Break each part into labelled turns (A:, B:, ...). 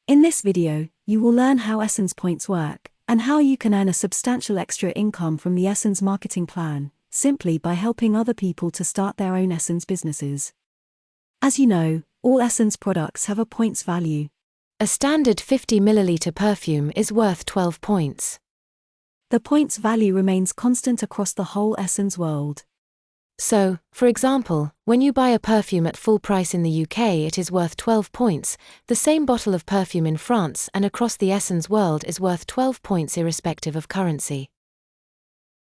A: In this video, you will learn how Essens points work, and how you can earn a substantial extra income from the Essens marketing plan, simply by helping other people to start their own Essens businesses. As you know, all Essens products have a points value.
B: A standard 50 ml perfume is worth 12 points.
A: The points value remains constant across the whole Essens world.
B: So, for example, when you buy a perfume at full price in the UK, it is worth 12 points. The same bottle of perfume in France and across the Essens world is worth 12 points irrespective of currency.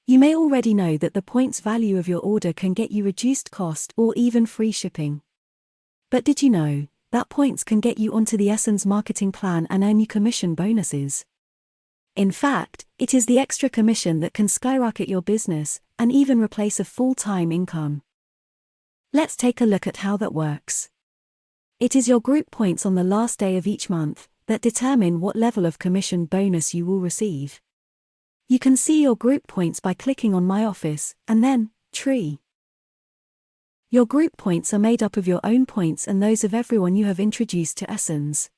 A: You may already know that the points value of your order can get you reduced cost or even free shipping. But did you know that points can get you onto the Essens marketing plan and earn you commission bonuses? In fact, it is the extra commission that can skyrocket your business and even replace a full-time income. Let's take a look at how that works. It is your group points on the last day of each month that determine what level of commission bonus you will receive. You can see your group points by clicking on My Office and then Tree. Your group points are made up of your own points and those of everyone you have introduced to Essens.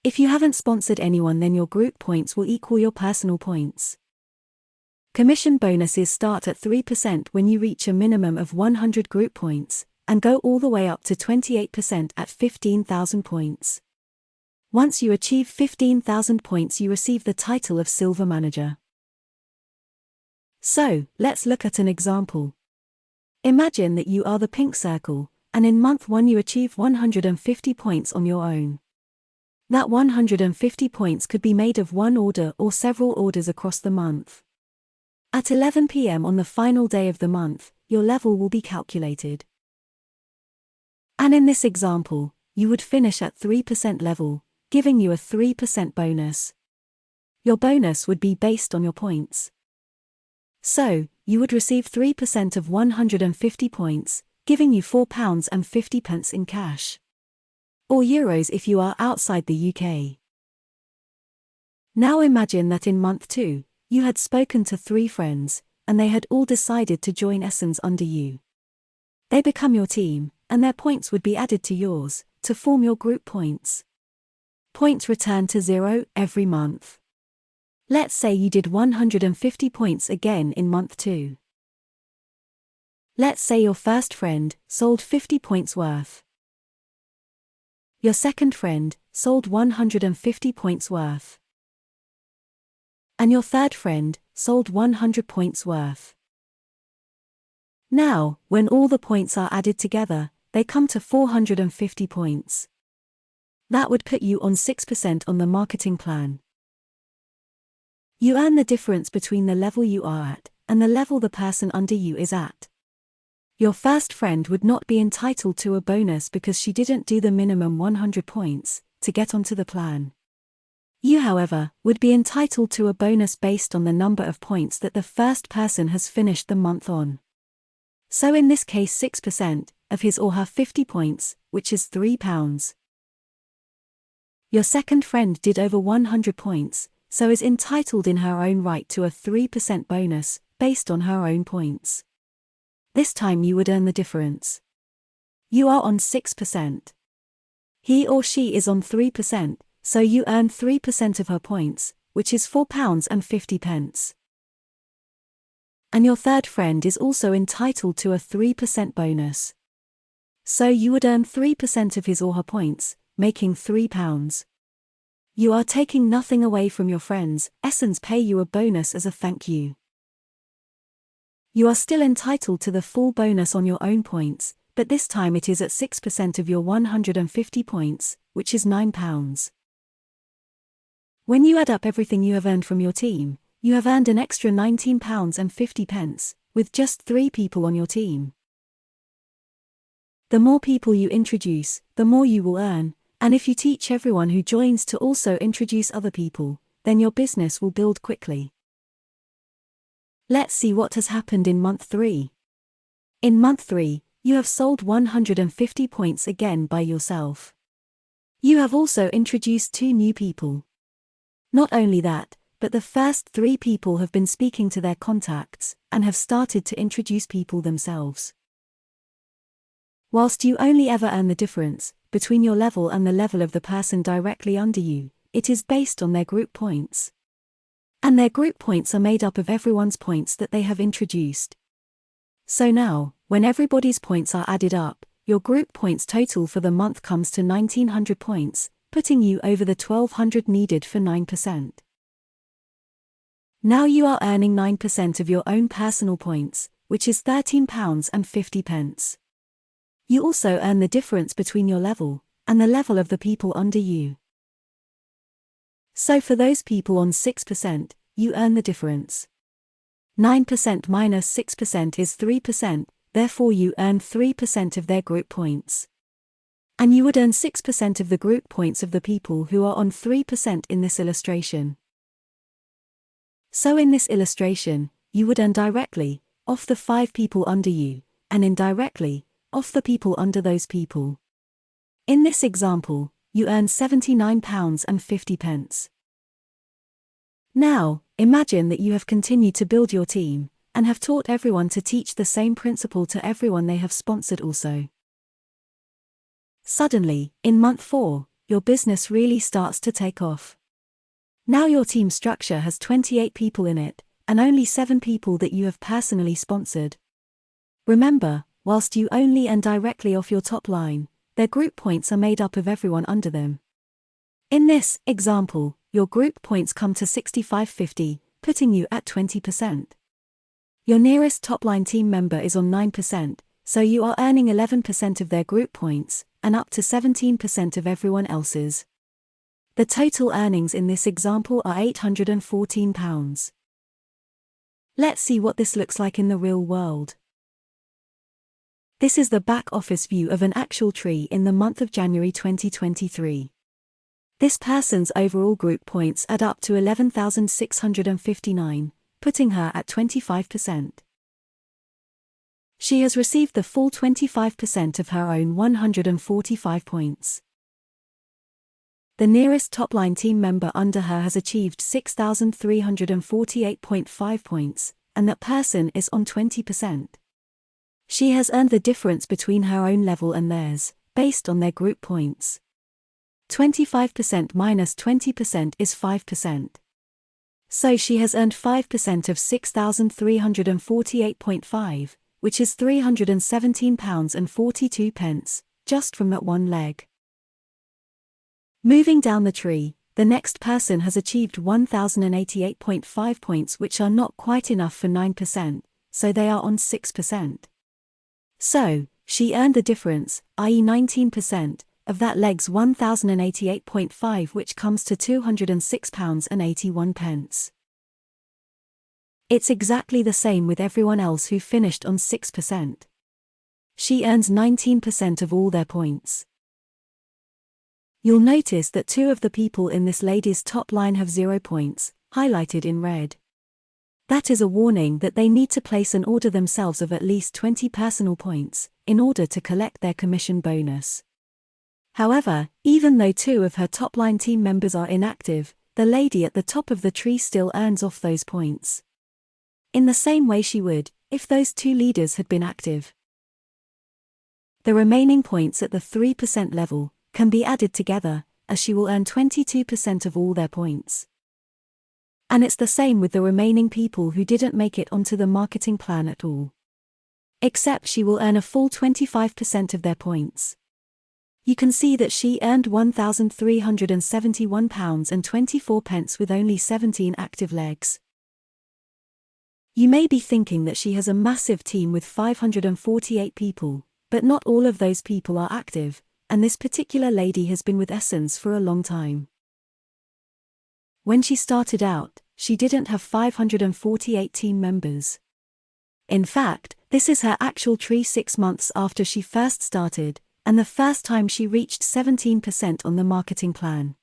A: If you haven't sponsored anyone, then your group points will equal your personal points. Commission bonuses start at 3% when you reach a minimum of 100 group points, and go all the way up to 28% at 15,000 points. Once you achieve 15,000 points, you receive the title of Silver Manager. So, let's look at an example. Imagine that you are the pink circle, and in month 1 you achieve 150 points on your own. That 150 points could be made of one order or several orders across the month. At 11 p.m. on the final day of the month, your level will be calculated. And in this example, you would finish at 3% level, giving you a 3% bonus. Your bonus would be based on your points. So, you would receive 3% of 150 points, giving you £4.50 in cash. Or euros if you are outside the UK. Now imagine that in month 2, you had spoken to 3 friends, and they had all decided to join Essens under you. They become your team, and their points would be added to yours, to form your group points. Points return to 0 every month. Let's say you did 150 points again in month 2. Let's say your first friend sold 50 points worth. Your second friend sold 150 points worth. And your third friend sold 100 points worth. Now, when all the points are added together, they come to 450 points. That would put you on 6% on the marketing plan. You earn the difference between the level you are at and the level the person under you is at. Your first friend would not be entitled to a bonus because she didn't do the minimum 100 points to get onto the plan. You, however, would be entitled to a bonus based on the number of points that the first person has finished the month on. So in this case 6% of his or her 50 points, which is £3. Your second friend did over 100 points, so is entitled in her own right to a 3% bonus based on her own points. This time you would earn the difference. You are on 6%. He or she is on 3%, so you earn 3% of her points, which is £4.50. And your third friend is also entitled to a 3% bonus. So you would earn 3% of his or her points, making £3. You are taking nothing away from your friends. Essens pay you a bonus as a thank you. You are still entitled to the full bonus on your own points, but this time it is at 6% of your 150 points, which is £9. When you add up everything you have earned from your team, you have earned an extra £19.50, with just 3 people on your team. The more people you introduce, the more you will earn, and if you teach everyone who joins to also introduce other people, then your business will build quickly. Let's see what has happened in month 3. In month 3, you have sold 150 points again by yourself. You have also introduced 2 new people. Not only that, but the first 3 people have been speaking to their contacts, and have started to introduce people themselves. Whilst you only ever earn the difference between your level and the level of the person directly under you. It is based on their group points. And their group points are made up of everyone's points that they have introduced. So now, when everybody's points are added up, your group points total for the month comes to 1900 points, putting you over the 1200 needed for 9%. Now you are earning 9% of your own personal points, which is £13.50. You also earn the difference between your level and the level of the people under you. So for those people on 6%, you earn the difference. 9% minus 6% is 3%, therefore you earn 3% of their group points. And you would earn 6% of the group points of the people who are on 3% in this illustration. So in this illustration, you would earn directly off the 5 people under you, and indirectly off the people under those people. In this example, you earn £79.50. Now, imagine that you have continued to build your team, and have taught everyone to teach the same principle to everyone they have sponsored also. Suddenly, in month 4, your business really starts to take off. Now your team structure has 28 people in it, and only 7 people that you have personally sponsored. Remember, whilst you only earn directly off your top line, their group points are made up of everyone under them. In this example, your group points come to 6550, putting you at 20%. Your nearest top-line team member is on 9%, so you are earning 11% of their group points, and up to 17% of everyone else's. The total earnings in this example are £814. Let's see what this looks like in the real world. This is the back office view of an actual tree in the month of January 2023. This person's overall group points add up to 11,659, putting her at 25%. She has received the full 25% of her own 145 points. The nearest top-line team member under her has achieved 6,348.5 points, and that person is on 20%. She has earned the difference between her own level and theirs, based on their group points. 25% minus 20% is 5%. So she has earned 5% of 6,348.5, which is £317.42, just from that one leg. Moving down the tree, the next person has achieved 1,088.5 points, which are not quite enough for 9%, so they are on 6%. So, she earned the difference, i.e. 19%, of that leg's 1,088.5, which comes to £206.81. It's exactly the same with everyone else who finished on 6%. She earns 19% of all their points. You'll notice that 2 of the people in this lady's top line have 0 points, highlighted in red. That is a warning that they need to place an order themselves of at least 20 personal points, in order to collect their commission bonus. However, even though 2 of her top-line team members are inactive, the lady at the top of the tree still earns off those points. In the same way she would, if those 2 leaders had been active. The remaining points at the 3% level can be added together, as she will earn 22% of all their points. And it's the same with the remaining people who didn't make it onto the marketing plan at all. Except she will earn a full 25% of their points. You can see that she earned £1,371.24 with only 17 active legs. You may be thinking that she has a massive team with 548 people, but not all of those people are active, and this particular lady has been with Essens for a long time. When she started out, she didn't have 548 team members. In fact, this is her actual tree 6 months after she first started, and the first time she reached 17% on the marketing plan.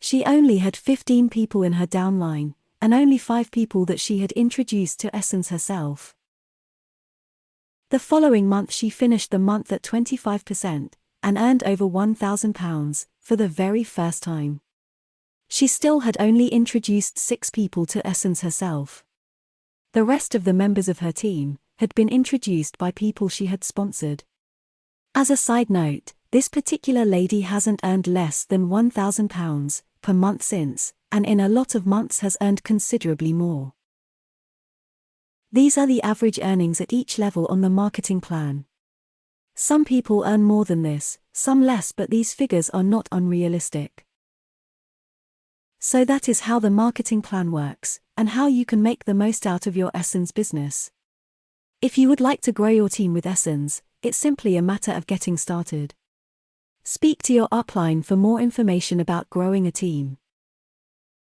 A: She only had 15 people in her downline, and only 5 people that she had introduced to Essens herself. The following month she finished the month at 25%, and earned over £1,000, for the very first time. She still had only introduced 6 people to Essens herself. The rest of the members of her team had been introduced by people she had sponsored. As a side note, This particular lady hasn't earned less than £1,000 per month since, and in a lot of months has earned considerably more. These are the average earnings at each level on the marketing plan. Some people earn more than this, some less, but these figures are not unrealistic. So that is how the marketing plan works, and how you can make the most out of your Essens business. If you would like to grow your team with Essens, it's simply a matter of getting started. Speak to your upline for more information about growing a team.